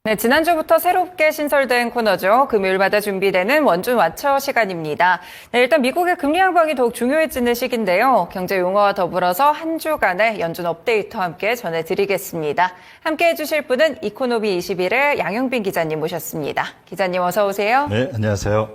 네, 지난주부터 새롭게 신설된 코너죠. 금요일마다 준비되는 원준 와처 시간입니다. 네, 일단 미국의 금리 양방이 더욱 중요해지는 시기인데요. 경제 용어와 더불어서 한 주간의 연준 업데이트와 함께 전해드리겠습니다. 함께 해주실 분은 이코노미 21의 양영빈 기자님 모셨습니다. 기자님 어서 오세요. 네, 안녕하세요.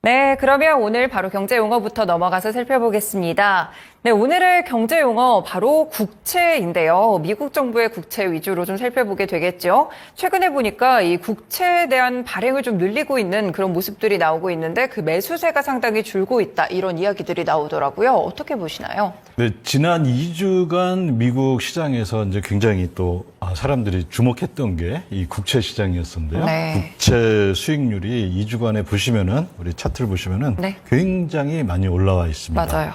네, 그러면 오늘 바로 경제 용어부터 넘어가서 살펴보겠습니다. 네, 오늘의 경제 용어 바로 국채인데요. 미국 정부의 국채 위주로 좀 살펴보게 되겠죠. 최근에 보니까 이 국채에 대한 발행을 좀 늘리고 있는 그런 모습들이 나오고 있는데 그 매수세가 상당히 줄고 있다. 이런 이야기들이 나오더라고요. 어떻게 보시나요? 네, 지난 2주간 미국 시장에서 이제 굉장히 또 사람들이 주목했던 게 이 국채 시장이었었는데요. 네. 국채 수익률이 2주간에 보시면은 우리 차트를 보시면은 네. 굉장히 많이 올라와 있습니다. 맞아요.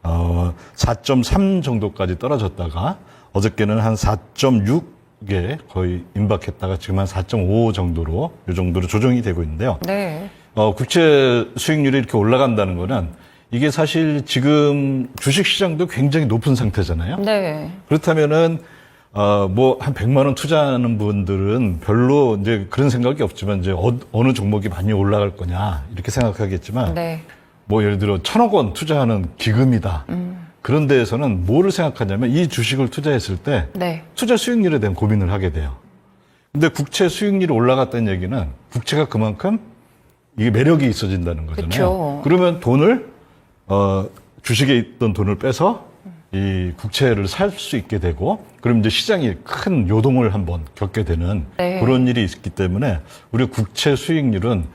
4.3 정도까지 떨어졌다가 어저께는 한 4.6에 거의 임박했다가 지금 한 4.5 정도로 이 정도로 조정이 되고 있는데요. 네. 국채 수익률이 이렇게 올라간다는 거는 이게 사실 지금 주식 시장도 굉장히 높은 상태잖아요. 네. 그렇다면은 뭐 한 100만 원 투자하는 분들은 별로 이제 그런 생각이 없지만 이제 어느 종목이 많이 올라갈 거냐 이렇게 생각하겠지만 네. 뭐 예를 들어 1,000억 원 투자하는 기금이다. 그런 데에서는 뭐를 생각하냐면 이 주식을 투자했을 때 네. 투자 수익률에 대한 고민을 하게 돼요. 근데 국채 수익률이 올라갔다는 얘기는 국채가 그만큼 이게 매력이 있어진다는 거잖아요. 그쵸. 그러면 돈을 주식에 있던 돈을 빼서 이 국채를 살 수 있게 되고 그럼 이제 시장이 큰 요동을 한번 겪게 되는 네. 그런 일이 있기 때문에 우리 국채 수익률은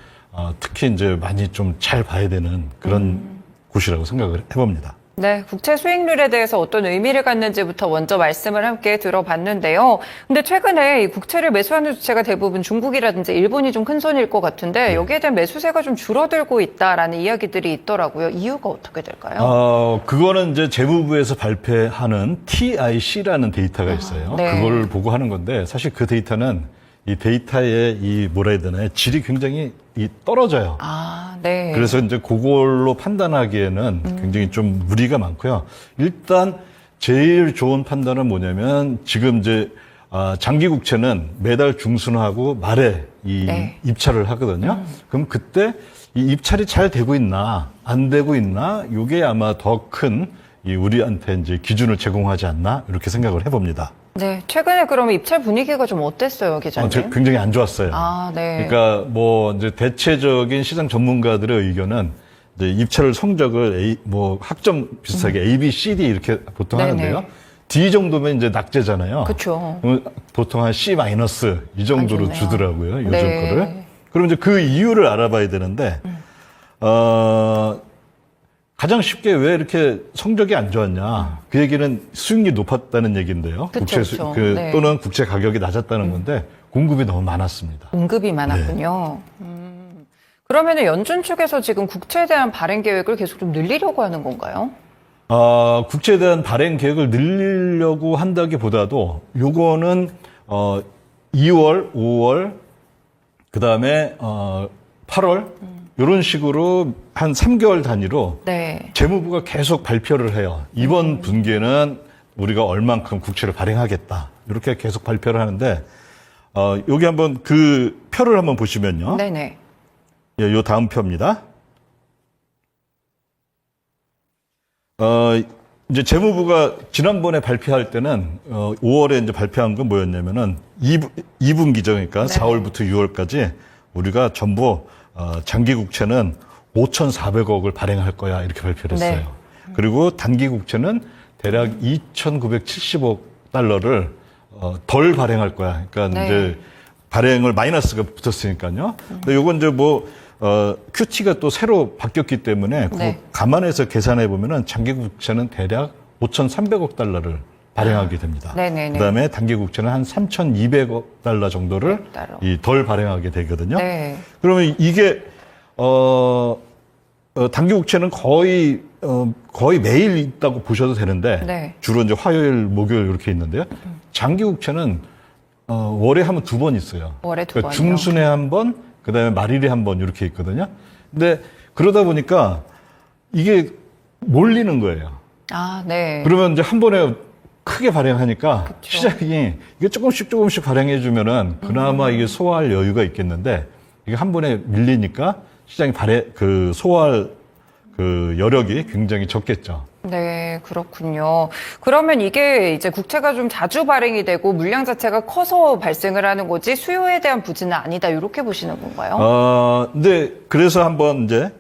특히 이제 많이 좀 잘 봐야 되는 그런 곳이라고 생각을 해봅니다. 네, 국채 수익률에 대해서 어떤 의미를 갖는지부터 먼저 말씀을 함께 들어봤는데요. 근데 최근에 이 국채를 매수하는 주체가 대부분 중국이라든지 일본이 좀 큰 손일 것 같은데 여기에 대한 매수세가 좀 줄어들고 있다라는 이야기들이 있더라고요. 이유가 어떻게 될까요? 그거는 이제 재무부에서 발표하는 TIC라는 데이터가 있어요. 네. 그걸 보고 하는 건데 사실 그 데이터는 이 데이터의 이 뭐라 해야 되나요? 질이 굉장히 떨어져요. 네. 그래서 이제 그걸로 판단하기에는 굉장히 좀 무리가 많고요. 일단 제일 좋은 판단은 뭐냐면 지금 이제 장기 국채는 매달 중순하고 말에 이 네. 입찰을 하거든요. 그럼 그때 이 입찰이 잘 되고 있나 안 되고 있나 이게 아마 더 큰 이 우리한테 이제 기준을 제공하지 않나 이렇게 생각을 해봅니다. 네, 최근에 그러면 입찰 분위기가 좀 어땠어요, 기자님? 굉장히 안 좋았어요. 네. 그러니까 뭐 이제 대체적인 시장 전문가들의 의견은 이제 입찰 성적을 뭐 학점 비슷하게 A, B, C, D 이렇게 보통 네네. 하는데요. D 정도면 이제 낙제잖아요. 그쵸. 보통 한 C 마이너스 이 정도로 좋네요. 주더라고요. 요즘 네. 거를. 그럼 이제 그 이유를 알아봐야 되는데 가장 쉽게 왜 이렇게 성적이 안 좋았냐. 그 얘기는 수익률이 높았다는 얘기인데요. 그쵸, 그쵸. 네. 또는 국채 가격이 낮았다는 건데 공급이 너무 많았습니다. 공급이 많았군요. 그러면 연준 측에서 지금 국채에 대한 발행 계획을 계속 좀 늘리려고 하는 건가요? 국채에 대한 발행 계획을 늘리려고 한다기보다도 요거는 2월, 5월, 그다음에 8월 이런 식으로 한 3개월 단위로 네. 재무부가 계속 발표를 해요. 이번 분기에는 우리가 얼만큼 국채를 발행하겠다. 이렇게 계속 발표를 하는데 여기 한번 그 표를 한번 보시면요. 네네. 예, 요 다음 표입니다. 이제 재무부가 지난번에 발표할 때는 5월에 이제 발표한 건 뭐였냐면은 2분기죠. 그러니까 네. 4월부터 6월까지 우리가 전부 장기 국채는 5,400억을 발행할 거야 이렇게 발표를 했어요. 네. 그리고 단기 국채는 대략 2,970억 달러를 덜 발행할 거야. 그러니까 네. 이제 발행을 마이너스가 붙었으니까요. 근데 요건 이제 뭐 QT가 또 새로 바뀌었기 때문에 그거 네. 감안해서 계산해 보면은 장기 국채는 대략 5,300억 달러를 발행하게 됩니다. 네네네. 그다음에 단기 국채는 한 3,200억 달러 정도를 달러. 덜 발행하게 되거든요. 네. 그러면 이게 단기 국채는 거의 매일 있다고 보셔도 되는데 네. 주로 이제 화요일, 목요일 이렇게 있는데요. 장기 국채는 월에 하면 2번 있어요. 월에 두 그러니까 번이요? 중순에 한 번, 그다음에 말일에 한 번 이렇게 있거든요. 근데 그러다 보니까 이게 몰리는 거예요. 네. 그러면 이제 한 번에 크게 발행하니까 시장이 이게 조금씩 발행해주면은 그나마 이게 소화할 여유가 있겠는데 이게 한 번에 밀리니까 시장이 소화할 그 여력이 굉장히 적겠죠. 네, 그렇군요. 그러면 이게 이제 국채가 좀 자주 발행이 되고 물량 자체가 커서 발생을 하는 거지 수요에 대한 부진은 아니다. 이렇게 보시는 건가요? 근데 그래서 한번 이제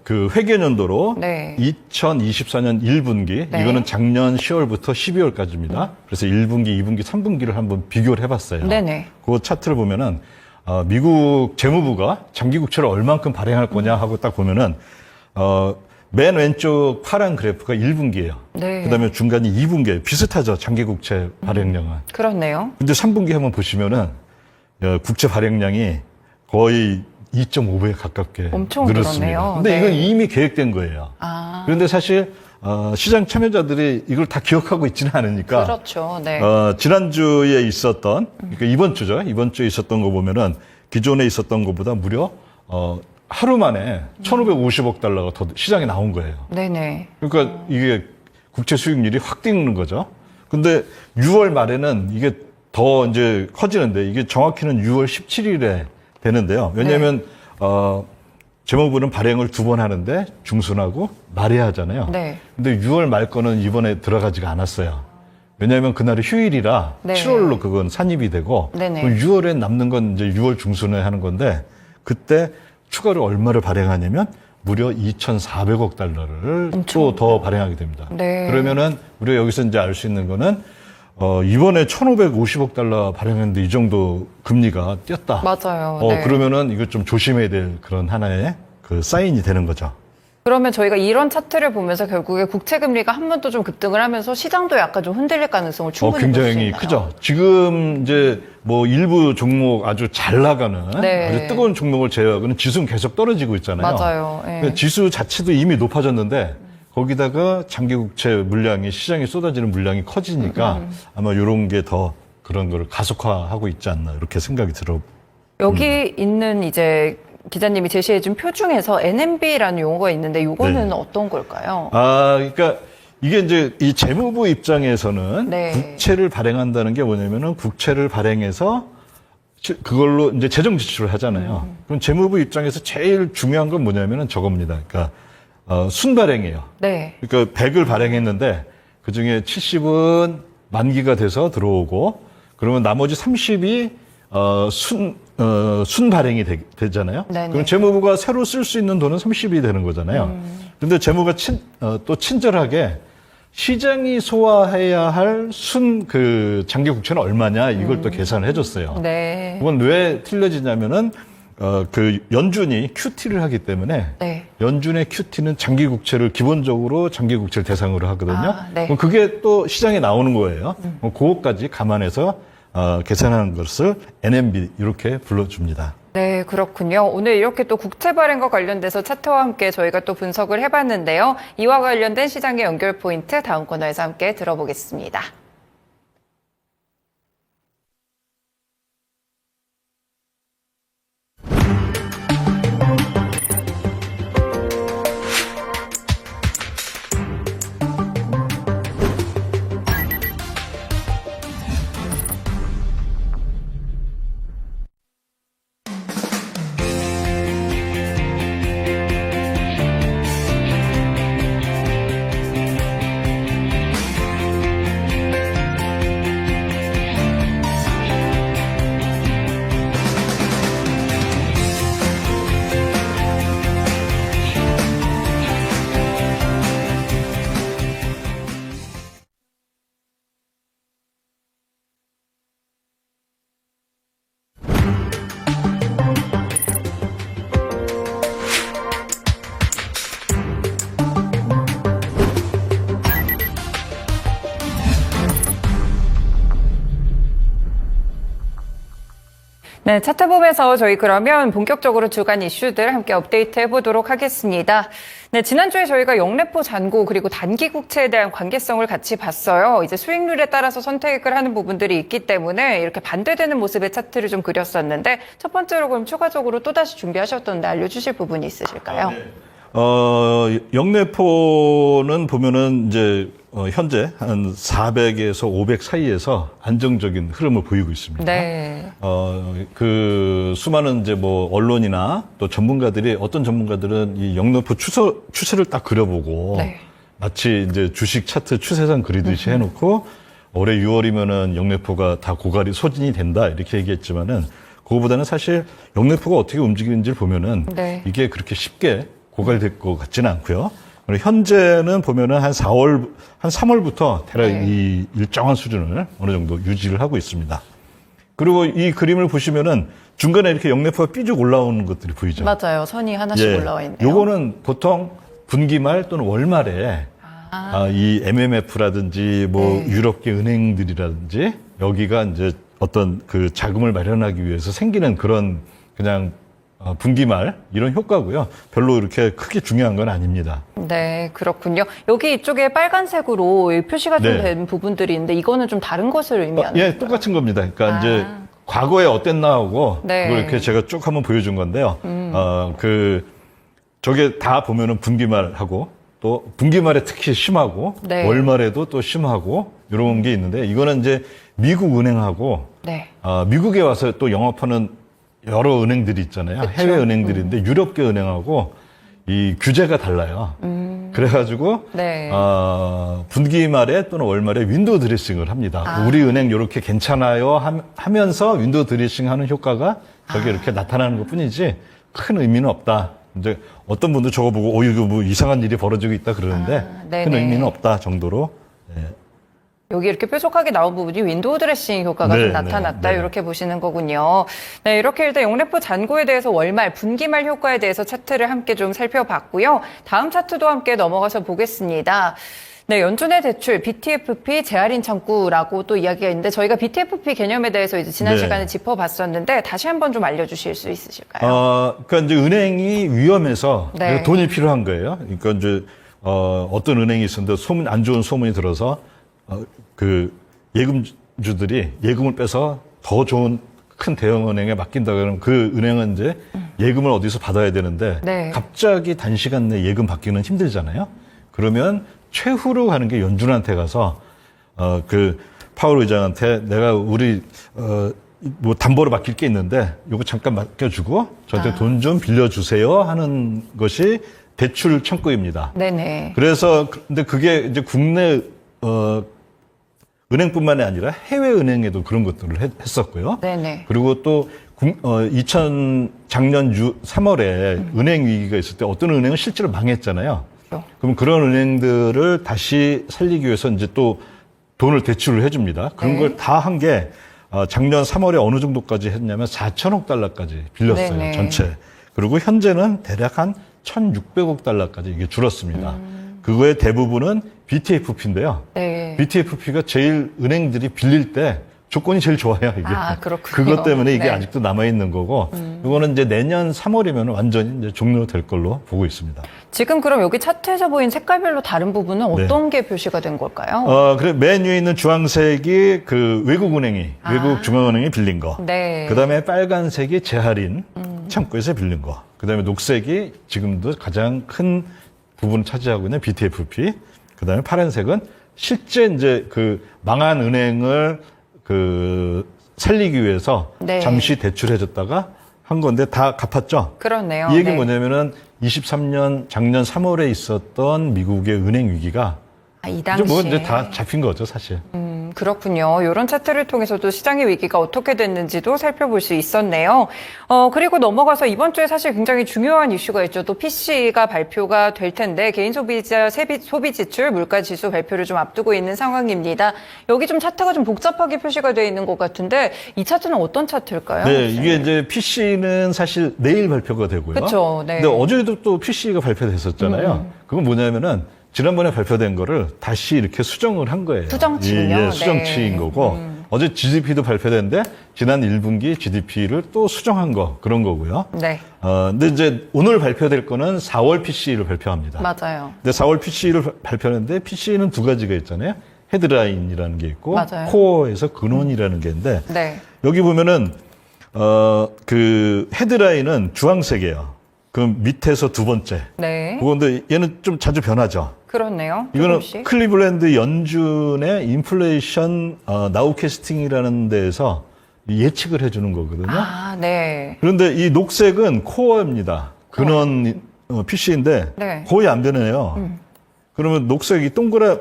그 회계연도로 네. 2024년 1분기 네. 이거는 작년 10월부터 12월까지입니다. 그래서 1분기, 2분기, 3분기를 한번 비교를 해봤어요. 네네. 그 차트를 보면은 미국 재무부가 장기국채를 얼만큼 발행할 거냐 하고 딱 보면은 맨 왼쪽 파란 그래프가 1분기예요. 네. 그다음에 중간이 2분기예요. 비슷하죠, 장기국채 발행량은. 그렇네요. 근데 3분기 한번 보시면은 국채 발행량이 거의 2.5배 가깝게 엄청 늘었습니다. 늘었네요. 근데 네. 이건 이미 계획된 거예요. 그런데 사실 시장 참여자들이 이걸 다 기억하고 있지는 않으니까 그렇죠. 네. 지난주에 있었던 그러니까 이번 주죠. 이번 주에 있었던 거 보면은 기존에 있었던 것보다 무려 하루 만에 1,550억 달러가 더 시장에 나온 거예요. 네네. 그러니까 이게 국채 수익률이 확 뛰는 거죠. 근데 6월 말에는 이게 더 이제 커지는데 이게 정확히는 6월 17일에 되는데요. 왜냐하면 재무부는 발행을 2번 하는데 중순하고 말에 하잖아요. 네. 근데 6월 말 거는 이번에 들어가지가 않았어요. 왜냐하면 그날이 휴일이라 네. 7월로 그건 산입이 되고 네네. 6월에 남는 건 이제 6월 중순에 하는 건데 그때 추가로 얼마를 발행하냐면 무려 2,400억 달러를 또 더 발행하게 됩니다. 네. 그러면은 우리가 여기서 이제 알 수 있는 거는 이번에 1,550억 달러 발행했는데 이 정도 금리가 뛰었다. 맞아요. 네. 그러면은 이거 좀 조심해야 될 그런 하나의 그 사인이 되는 거죠. 그러면 저희가 이런 차트를 보면서 결국에 국채 금리가 한 번 또 좀 급등을 하면서 시장도 약간 좀 흔들릴 가능성을 충분히 볼 수 굉장히 있나요? 크죠. 지금 이제 뭐 일부 종목 아주 잘 나가는 네. 아주 뜨거운 종목을 제외하고는 지수는 계속 떨어지고 있잖아요. 맞아요. 예. 그러니까 지수 자체도 이미 높아졌는데 거기다가 장기국채 물량이 시장에 쏟아지는 물량이 커지니까 아마 이런 게 더 그런 걸 가속화하고 있지 않나 이렇게 생각이 들어. 여기 있는 이제 기자님이 제시해준 표 중에서 NMB라는 용어가 있는데 이거는 네. 어떤 걸까요? 그러니까 이게 이제 이 재무부 입장에서는 네. 국채를 발행한다는 게 뭐냐면은 국채를 발행해서 그걸로 이제 재정 지출을 하잖아요. 그럼 재무부 입장에서 제일 중요한 건 뭐냐면은 저겁니다. 그러니까 순발행이에요. 네. 그러니까 100을 발행했는데 그 중에 70은 만기가 돼서 들어오고 그러면 나머지 30이 순발행이 되잖아요. 네네. 그럼 재무부가 새로 쓸 수 있는 돈은 30이 되는 거잖아요. 근데 재무부가 또 친절하게 시장이 소화해야 할 장기 국채는 얼마냐 이걸 또 계산을 해줬어요. 네. 그건 왜 틀려지냐면은 그 연준이 QT를 하기 때문에 네. 연준의 QT는 장기 국채를 기본적으로 장기 국채를 대상으로 하거든요. 네. 그럼 그게 또 시장에 나오는 거예요. 그거까지 감안해서 계산하는 것을 NMB 이렇게 불러줍니다. 네, 그렇군요. 오늘 이렇게 또 국채 발행과 관련돼서 차트와 함께 저희가 또 분석을 해봤는데요. 이와 관련된 시장의 연결 포인트 다음 코너에서 함께 들어보겠습니다. 네, 차트봅에서 저희 그러면 본격적으로 주간 이슈들 함께 업데이트 해보도록 하겠습니다. 네, 지난주에 저희가 영래포 잔고 그리고 단기 국채에 대한 관계성을 같이 봤어요. 이제 수익률에 따라서 선택을 하는 부분들이 있기 때문에 이렇게 반대되는 모습의 차트를 좀 그렸었는데 첫 번째로 그럼 추가적으로 또다시 준비하셨던데 알려주실 부분이 있으실까요? 네. 영내포는 보면은 이제 현재 한 400에서 500 사이에서 안정적인 흐름을 보이고 있습니다. 네. 그 수많은 이제 뭐 언론이나 또 전문가들이 어떤 전문가들은 이 영내포 추세를 딱 그려보고 네. 마치 이제 주식 차트 추세선 그리듯이 해놓고 올해 6월이면은 영내포가 다 고갈이 소진이 된다 이렇게 얘기했지만은 그거보다는 사실 영내포가 어떻게 움직이는지를 보면은 네. 이게 그렇게 쉽게 고갈될 것 같지는 않고요. 그리고 현재는 보면은 한 3월부터 대략 네. 이 일정한 수준을 어느 정도 유지를 하고 있습니다. 그리고 이 그림을 보시면은 중간에 이렇게 영내포가 삐죽 올라오는 것들이 보이죠. 맞아요. 선이 하나씩 올라와 있네요. 요거는 보통 분기말 또는 월말에 이 MMF라든지 뭐 네. 유럽계 은행들이라든지 여기가 이제 어떤 그 자금을 마련하기 위해서 생기는 그런 그냥 분기말 이런 효과고요. 별로 이렇게 크게 중요한 건 아닙니다. 네, 그렇군요. 여기 이쪽에 빨간색으로 표시가 좀 네. 된 부분들이 있는데 이거는 좀 다른 것을 의미하는 예, 똑같은 겁니다. 그러니까 아. 이제 과거에 어땠나 하고 네. 그걸 이렇게 제가 쭉 한번 보여준 건데요. 저게 다 보면은 분기말하고 또 분기말에 특히 심하고 네. 월말에도 또 심하고 이런 게 있는데 이거는 이제 미국 은행하고 네. 미국에 와서 또 영업하는 여러 은행들이 있잖아요. 그쵸. 해외 은행들인데 유럽계 은행하고 이 규제가 달라요. 그래가지고 네. 분기 말에 또는 월말에 윈도우 드레싱을 합니다. 우리 은행 이렇게 괜찮아요 하면서 윈도우 드레싱 하는 효과가 저게 이렇게 나타나는 것 뿐이지 큰 의미는 없다. 이제 어떤 분들 저거 보고 이거 뭐 이상한 일이 벌어지고 있다 그러는데 네네. 큰 의미는 없다 정도로. 여기 이렇게 뾰족하게 나온 부분이 윈도우 드레싱 효과가 네, 좀 나타났다 네. 이렇게 보시는 거군요. 네, 이렇게 일단 영래포 잔고에 대해서 월말, 분기말 효과에 대해서 차트를 함께 좀 살펴봤고요. 다음 차트도 함께 넘어가서 보겠습니다. 네, 연준의 대출, BTFP 재할인 창구라고 또 이야기가 있는데 저희가 BTFP 개념에 대해서 이제 지난 네. 시간에 짚어봤었는데 다시 한번 좀 알려주실 수 있으실까요? 그러니까 이제 은행이 위험해서 네. 돈이 필요한 거예요. 그러니까 이제 어떤 은행이 있었는데 안 좋은 소문이 들어서 그 예금주들이 예금을 빼서 더 좋은 큰 대형 은행에 맡긴다 그러면 그 은행은 이제 예금을 어디서 받아야 되는데 네. 갑자기 단시간 내에 예금 받기는 힘들잖아요. 그러면 최후로 가는 게 연준한테 가서 그 파월 의장한테 내가 우리 뭐 담보로 맡길 게 있는데 요거 잠깐 맡겨주고 저한테 돈 좀 빌려주세요 하는 것이 대출 창구입니다. 네네. 그래서 근데 그게 이제 국내 은행뿐만이 아니라 해외 은행에도 그런 것들을 했었고요. 네네. 그리고 또 작년 3월에 은행 위기가 있을 때 어떤 은행은 실제로 망했잖아요. 그럼 그런 은행들을 다시 살리기 위해서 이제 또 돈을 대출을 해줍니다. 그런 네. 걸 다 한 게 작년 3월에 어느 정도까지 했냐면 4천억 달러까지 빌렸어요. 네네. 전체. 그리고 현재는 대략 한 1,600억 달러까지 이게 줄었습니다. 그거의 대부분은 BTFP인데요. 네. BTFP가 제일 은행들이 빌릴 때 조건이 제일 좋아요, 이게. 그렇군요. 그것 때문에 이게 네. 아직도 남아있는 거고, 이거는 이제 내년 3월이면 완전히 이제 종료될 걸로 보고 있습니다. 지금 그럼 여기 차트에서 보인 색깔별로 다른 부분은 네. 어떤 게 표시가 된 걸까요? 그래, 맨 위에 있는 주황색이 그 외국은행이, 외국 중앙은행이 빌린 거. 네. 그 다음에 빨간색이 재할인 창구에서 빌린 거. 그 다음에 녹색이 지금도 가장 큰 부분을 차지하고 있는 BTFP. 그 다음에 파란색은 실제 이제 그 망한 은행을 살리기 위해서 네. 잠시 대출해줬다가 한 건데 다 갚았죠. 그렇네요. 이 얘기는 네. 뭐냐면은 23년 작년 3월에 있었던 미국의 은행 위기가 이 이제 당시에. 뭐 이제 다 잡힌 거죠, 사실. 그렇군요. 이런 차트를 통해서도 시장의 위기가 어떻게 됐는지도 살펴볼 수 있었네요. 그리고 넘어가서 이번 주에 사실 굉장히 중요한 이슈가 있죠. 또 PC가 발표가 될 텐데 개인 소비자 소비 지출 물가 지수 발표를 좀 앞두고 있는 상황입니다. 여기 좀 차트가 좀 복잡하게 표시가 되어 있는 것 같은데 이 차트는 어떤 차트일까요? 네, 이게 이제 PC는 사실 내일 발표가 되고요. 그쵸, 네. 근데 어제도 또 PC가 발표됐었잖아요. 그건 뭐냐면은 지난번에 발표된 거를 다시 이렇게 수정을 한 거예요. 수정치군요. 예, 수정치인 네. 거고 어제 GDP도 발표됐는데 지난 1분기 GDP를 또 수정한 거 그런 거고요. 네, 근데 이제 오늘 발표될 거는 4월 PC를 발표합니다. 맞아요. 근데 4월 PC를 발표하는데 PC는 두 가지가 있잖아요. 헤드라인이라는 게 있고 맞아요. 코어에서 근원이라는 게 있는데 네. 여기 보면은 그 헤드라인은 주황색이에요. 그 밑에서 두 번째. 네. 그건데 얘는 좀 자주 변하죠. 그렇네요. 이거는 조금씩. 클리블랜드 연준의 인플레이션 나우캐스팅이라는 데에서 예측을 해주는 거거든요. 아, 네. 그런데 이 녹색은 코어입니다. 근원 PC인데 네. 거의 안 변해요. 그러면 녹색이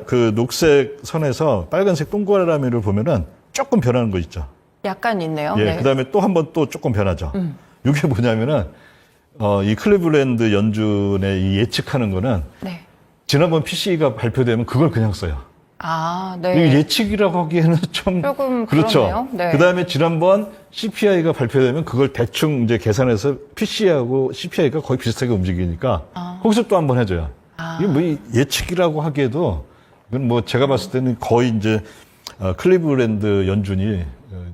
그 녹색 선에서 빨간색 동그라미를 보면은 조금 변하는 거 있죠. 약간 있네요. 예, 네. 그다음에 또 한 번 또 조금 변하죠. 이게 뭐냐면은 이 클리블랜드 연준의 이 예측하는 거는 네. 지난번 PC가 발표되면 그걸 그냥 써요. 아, 이거 네. 예측이라고 하기에는 좀 조금 그렇죠. 그러네요. 네. 그다음에 지난번 CPI가 발표되면 그걸 대충 이제 계산해서 PC하고 CPI가 거의 비슷하게 움직이니까 거기서 또 한 번 해줘요. 이게 뭐 예측이라고 하기에도 이건 뭐 제가 봤을 때는 거의 이제 클리블랜드 연준이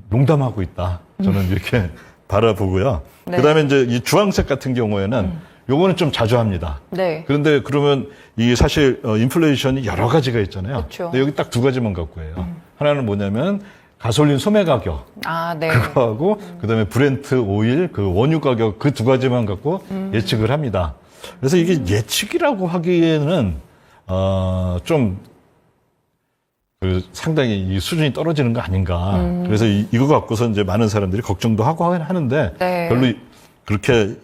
농담하고 있다. 저는 이렇게 바라보고요. 네. 그다음에 이제 이 주황색 같은 경우에는 요거는 좀 자주 합니다. 네. 그런데 그러면 이게 사실 인플레이션이 여러 가지가 있잖아요. 그쵸. 근데 여기 딱 두 가지만 갖고 해요. 하나는 뭐냐면 가솔린 소매 가격 아, 네. 그거하고 그다음에 브렌트 오일 그 원유 가격 그 두 가지만 갖고 예측을 합니다. 그래서 이게 예측이라고 하기에는 좀 상당히 이 수준이 떨어지는 거 아닌가. 그래서 이거 갖고서 이제 많은 사람들이 걱정도 하고 하는데 네. 별로 그렇게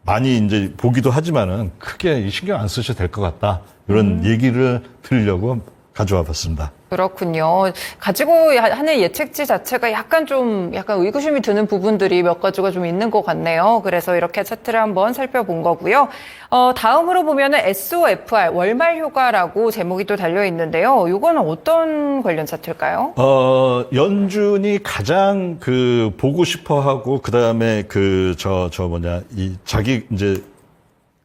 많이 이제 보기도 하지만은 크게 신경 안 쓰셔도 될 것 같다. 이런 얘기를 드리려고 가져와 봤습니다. 그렇군요. 가지고 하는 예측치 자체가 약간 의구심이 드는 부분들이 몇 가지가 좀 있는 것 같네요. 그래서 이렇게 차트를 한번 살펴본 거고요. 다음으로 보면은 SOFR, 월말 효과라고 제목이 또 달려 있는데요. 이거는 어떤 관련 차트일까요? 연준이 가장 보고 싶어 하고, 그 다음에 자기 이제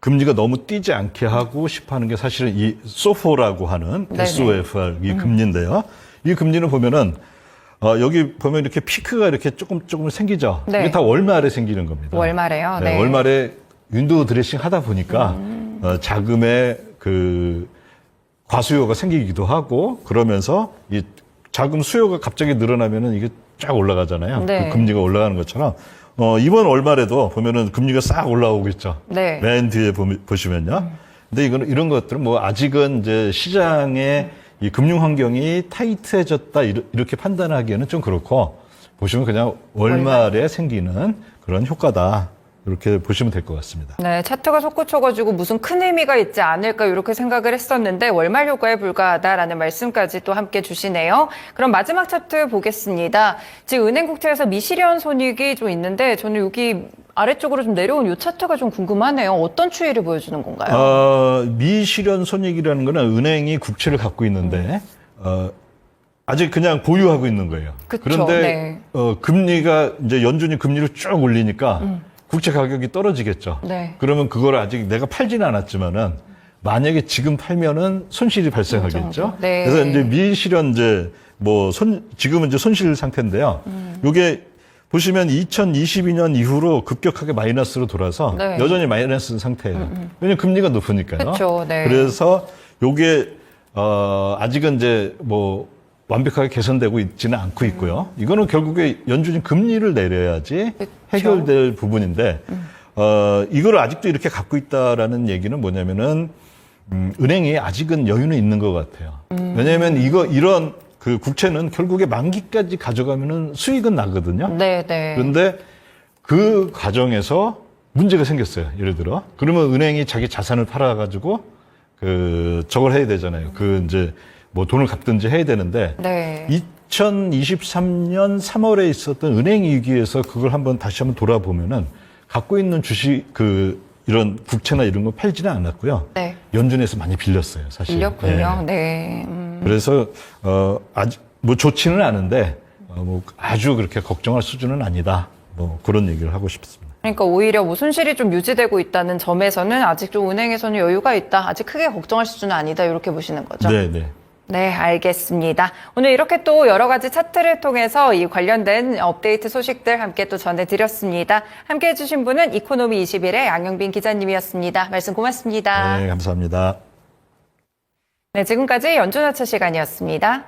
금리가 너무 뛰지 않게 하고 싶어 하는 게 사실은 이 소포라고 하는 네네. SOFR 이 금리인데요. 이 금리는 보면은 여기 보면 이렇게 피크가 이렇게 조금 생기죠. 네. 이게 다 월말에 생기는 겁니다. 월말에요. 네. 월말에 윈도우 드레싱 하다 보니까 자금의 과수요가 생기기도 하고, 그러면서 이 자금 수요가 갑자기 늘어나면은 이게 쫙 올라가잖아요. 네. 그 금리가 올라가는 것처럼 이번 월말에도 보면은 금리가 싹 올라오겠죠. 네. 맨 뒤에 보시면요. 근데 이런 것들은 뭐 아직은 이제 시장의 이 금융 환경이 타이트해졌다 이렇게 판단하기에는 좀 그렇고, 보시면 그냥 월말에 생기는 그런 효과다. 이렇게 보시면 될 것 같습니다. 네, 차트가 솟구쳐가지고 무슨 큰 의미가 있지 않을까 이렇게 생각을 했었는데 월말 효과에 불과하다라는 말씀까지 또 함께 주시네요. 그럼 마지막 차트 보겠습니다. 지금 은행국채에서 미실현 손익이 좀 있는데 저는 여기 아래쪽으로 좀 내려온 이 차트가 좀 궁금하네요. 어떤 추이를 보여주는 건가요? 미실현 손익이라는 거는 은행이 국채를 갖고 있는데 아직 그냥 보유하고 있는 거예요. 그쵸, 그런데 네. 금리가 이제 연준이 금리를 쭉 올리니까 국채 가격이 떨어지겠죠. 네. 그러면 그걸 아직 내가 팔지는 않았지만은 만약에 지금 팔면은 손실이 발생하겠죠. 네. 그래서 이제 미실현제 지금은 이제 손실 상태인데요. 요게 보시면 2022년 이후로 급격하게 마이너스로 돌아서 네. 여전히 마이너스 상태예요. 왜냐면 금리가 높으니까요. 그쵸, 네. 그래서 요게 아직은 이제 완벽하게 개선되고 있지는 않고 있고요. 이거는 결국에 연준이 금리를 내려야지 그쵸. 해결될 부분인데, 이걸 아직도 이렇게 갖고 있다라는 얘기는 뭐냐면은, 은행이 아직은 여유는 있는 것 같아요. 왜냐하면 이런 국채는 결국에 만기까지 가져가면은 수익은 나거든요. 네, 네. 그런데 그 과정에서 문제가 생겼어요. 예를 들어. 그러면 은행이 자기 자산을 팔아가지고, 저걸 해야 되잖아요. 이제, 돈을 갚든지 해야 되는데, 네. 2023년 3월에 있었던 은행 위기에서 그걸 다시 한번 돌아보면은, 갖고 있는 주식, 이런 국채나 이런 거 팔지는 않았고요. 네. 연준에서 많이 빌렸어요, 사실. 빌렸군요. 네. 그래서, 아직, 좋지는 않은데, 아주 그렇게 걱정할 수준은 아니다. 그런 얘기를 하고 싶습니다. 그러니까 오히려 손실이 좀 유지되고 있다는 점에서는 아직 좀 은행에서는 여유가 있다. 아직 크게 걱정할 수준은 아니다. 이렇게 보시는 거죠. 네. 네, 알겠습니다. 오늘 이렇게 또 여러 가지 차트를 통해서 이 관련된 업데이트 소식들 함께 또 전해드렸습니다. 함께 해주신 분은 이코노미 21의 양영빈 기자님이었습니다. 말씀 고맙습니다. 네, 감사합니다. 네, 지금까지 연준화차 시간이었습니다.